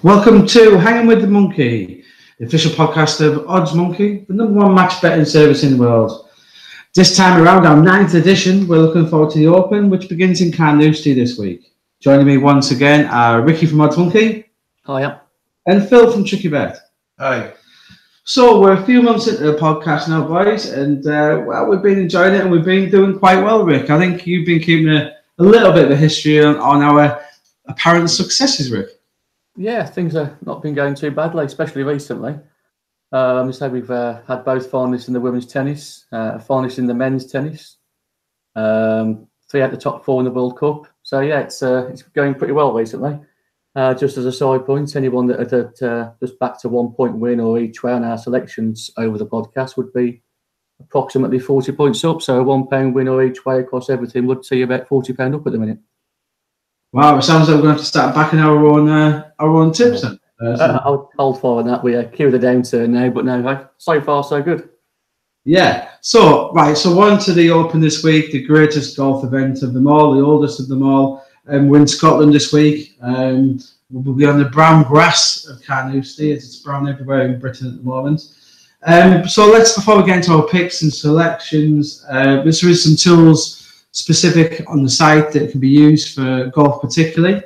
Welcome to Hanging with the Monkey, the official podcast of OddsMonkey, the #1 match betting service in the world. This time around, our 9th edition, we're looking forward to the Open, which begins in Carnoustie this week. Joining me once again are Ricky from OddsMonkey. Hiya. And Phil from TrickyBet. Hi. So we're a few months into the podcast now, boys, and we've been enjoying it and we've been doing quite well, Rick. I think you've been keeping a little bit of a history on our apparent successes, Rick. Yeah, things have not been going too badly, especially recently. So we've had both finalists in the women's tennis, a finalist in the men's tennis, 3 out the top 4 in the World Cup. So yeah, it's going pretty well recently. Just as a side point, anyone that had just back to 1 point win or each way on our selections over the podcast would be approximately 40 points up. So a £1 win or each way across everything would see about £40 up at the minute. Wow, it sounds like we're going to have to start backing our own tips then. I'll hold fire on that. We cue the downturn now, but no, so far so good. Yeah. So on to the Open this week, the greatest golf event of them all, the oldest of them all. We're in Scotland this week. We'll be on the brown grass of Carnoustie. It's brown everywhere in Britain at the moment. So before we get into our picks and selections, there is some tools specific on the site that can be used for golf particularly.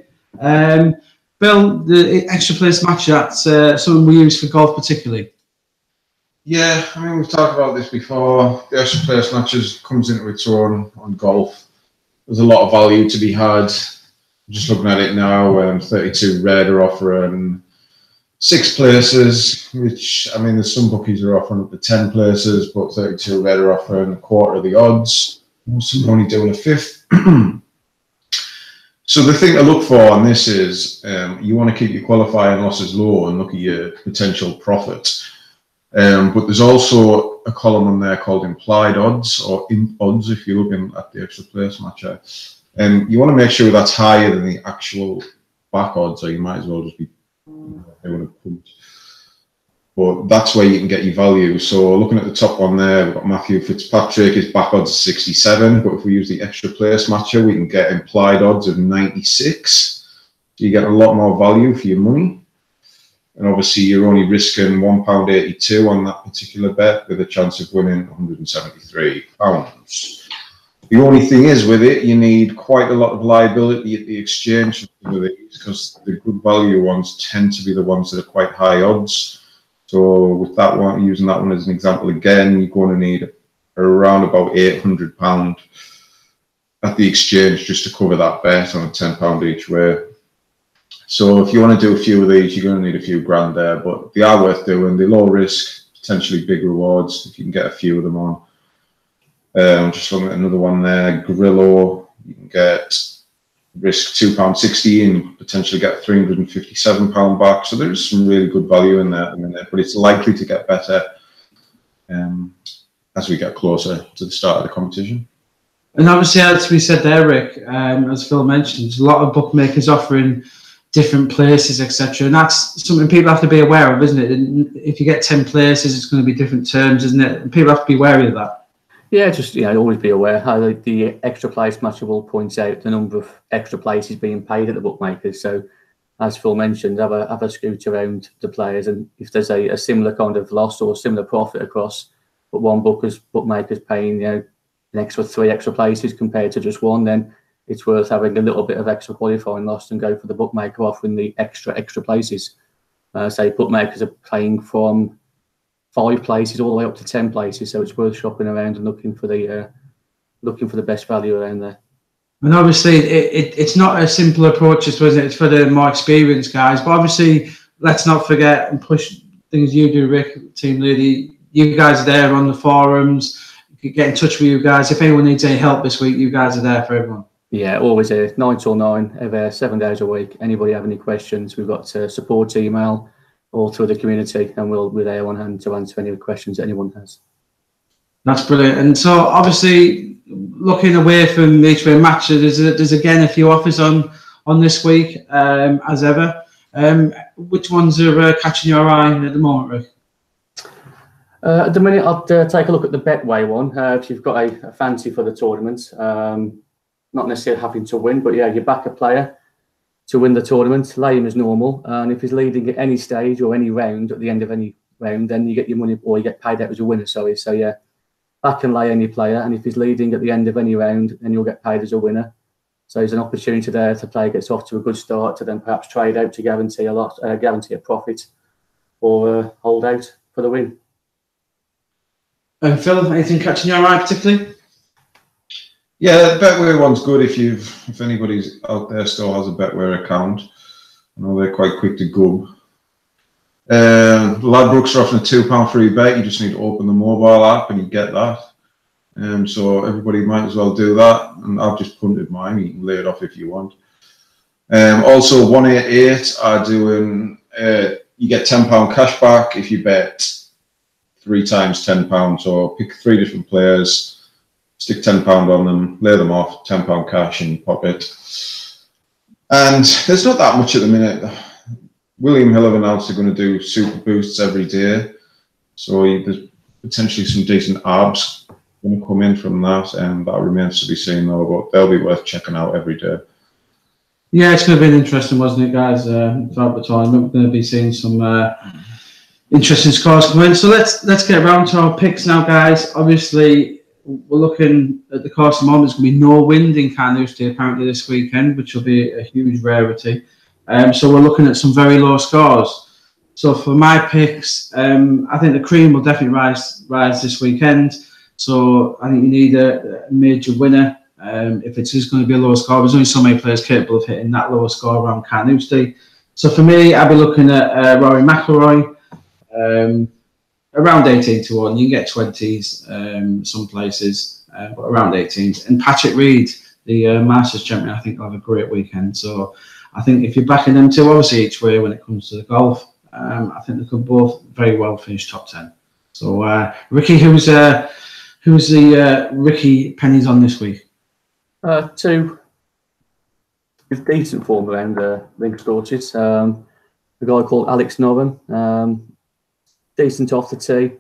Bill, the extra place match, that's something we use for golf particularly. Yeah, I mean, we've talked about this before. The extra place matches comes into its own on golf. There's a lot of value to be had. Just looking at it now, 32 Red are offering 6 places, which, I mean, there's some bookies are offering up to 10 places, but 32 Red are offering a quarter of the odds. Some are only doing a fifth. So the thing to look for on this is you want to keep your qualifying losses low and look at your potential profit. But there's also a column on there called implied odds or imp odds if you're looking at the extra place matcher. You want to make sure that's higher than the actual back odds, or you might as well just be doing a punt. But that's where you can get your value. So looking at the top one there, we've got Matthew Fitzpatrick. His back odds are 67. But if we use the extra place matcher, we can get implied odds of 96. So you get a lot more value for your money. And obviously, you're only risking £1.82 on that particular bet with a chance of winning £173. The only thing is with it, you need quite a lot of liability at the exchange with these because the good value ones tend to be the ones that are quite high odds. So with that one, using that one as an example again, you're going to need around about £800 at the exchange just to cover that bet on a £10 each way. So if you want to do a few of these, you're going to need a few grand there, but they are worth doing. They're low risk, potentially big rewards if you can get a few of them on. Just looking at another one there, Grillo, you can get risk £2.60 and potentially get £357 back. So there's some really good value in there, but it's likely to get better as we get closer to the start of the competition. And obviously, as we said there, Rick, as Phil mentioned, there's a lot of bookmakers offering different places, etc. And that's something people have to be aware of, isn't it? And if you get 10 places, it's going to be different terms, isn't it? And people have to be wary of that. Yeah, just always be aware how the extra place matcher will point out the number of extra places being paid at the bookmakers. So, as Phil mentioned, have a scoot around the players, and if there's a similar kind of loss or similar profit across, but one bookmaker's paying an extra 3 extra places compared to just one, then it's worth having a little bit of extra qualifying loss and go for the bookmaker offering the extra places. Say bookmakers are playing from 5 places all the way up to 10 places, so it's worth shopping around and looking for the best value around there. And obviously, it's not a simple approach, isn't it? It's for the more experienced guys. But obviously, let's not forget and push things you do, Rick, team leader. You guys are there on the forums. You can get in touch with you guys. If anyone needs any help this week, you guys are there for everyone. Yeah, always here, 9 till 9, every 7 days a week. Anybody have any questions? We've got support email all through the community, and we're there on hand to answer any questions that anyone has. That's brilliant. And so, obviously, looking away from each way match, there's again a few offers on this week, as ever. Which ones are catching your eye at the moment, Rick? At the minute, I'd take a look at the Betway one. If you've got a fancy for the tournament, not necessarily having to win, but yeah, you back a player. to win the tournament, lay him as normal. And if he's leading at any stage or any round, at the end of any round, then you get your money, or you get paid out as a winner, sorry. So yeah, back and lay any player. And if he's leading at the end of any round, then you'll get paid as a winner. So there's an opportunity there if the player gets off to a good start to then perhaps trade out to guarantee a profit, or hold out for the win. And Phil, anything catching your eye particularly? Yeah, Betway one's good if anybody's out there still has a Betway account. I know they're quite quick to go. Ladbrokes are offering a £2 free bet. You just need to open the mobile app and you get that. So everybody might as well do that. And I've just punted mine. You can lay it off if you want. Also, 188 are doing. You get £10 cash back if you bet 3 times £10. So pick 3 different players. Stick £10 on them, lay them off, £10 cash in your pocket. And there's not that much at the minute. William Hill have announced they're going to do super boosts every day. So there's potentially some decent arbs going to come in from that. And that remains to be seen though, but they'll be worth checking out every day. Yeah, it's going to be interesting, wasn't it, guys? Throughout the tournament, we're going to be seeing some interesting scores come in. So let's get around to our picks now, guys. Obviously, we're looking at the course of the moment. There's going to be no wind in Carnoustie apparently this weekend, which will be a huge rarity. So we're looking at some very low scores. So for my picks, I think the cream will definitely rise this weekend. So I think you need a major winner. If it is going to be a low score, there's only so many players capable of hitting that low score around Carnoustie. So for me, I'll be looking at Rory McIlroy. Around 18 to 1, you can get 20s some places, but around 18s. And Patrick Reed, the Masters champion, I think will have a great weekend. So I think if you're backing them two, obviously each way when it comes to the golf, I think they could both very well finish top 10. So Ricky, who's the Ricky pennies on this week? 2 with decent form around Links Dorchester. A guy called Alex Noren. Decent off the tee,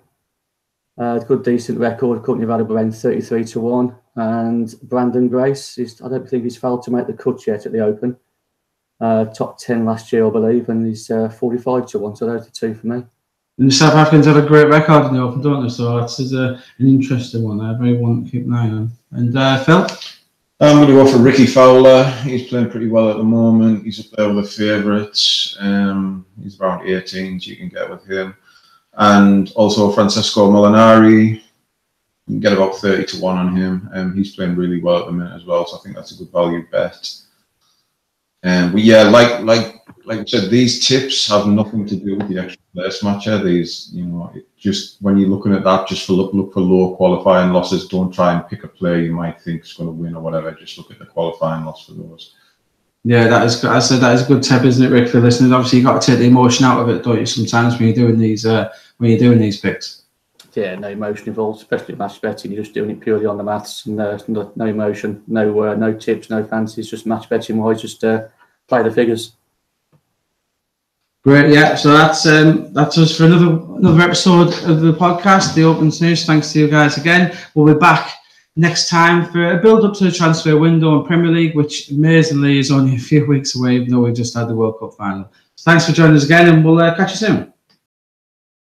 good decent record. Currently valued around 33 to 1. And Brandon Grace, I don't think he's failed to make the cut yet at the Open. Top 10 last year, I believe, and he's 45 to 1. So those are 2 for me. And the South Africans have a great record in the Open, don't they? So that's an interesting one. I very want to keep an eye on. And Phil? I'm going to go for Ricky Fowler. He's playing pretty well at the moment. He's up there with the favourites. He's around 18s you can get with him. And also Francesco Molinari, you can get about 30 to 1 on him. He's playing really well at the minute as well, so I think that's a good value bet. But yeah, like I said, these tips have nothing to do with the extra place matcher. These, just when you're looking at that, just look for low qualifying losses. Don't try and pick a player you might think is going to win or whatever. Just look at the qualifying loss for those. Yeah, that is. I said that is a good tip, isn't it, Rick? For listeners, obviously you got to take the emotion out of it, don't you? Sometimes when you're doing these picks. Yeah, no emotion involved, especially match betting. You're just doing it purely on the maths, and no emotion, no tips, no fancies. Just match betting wise, just play the figures. Great, yeah. So that's us for another episode of the podcast, The Open Snooze. Thanks to you guys again. We'll be back next time for a build-up to the transfer window in Premier League, which amazingly is only a few weeks away, even though we just had the World Cup final. So thanks for joining us again, and we'll catch you soon.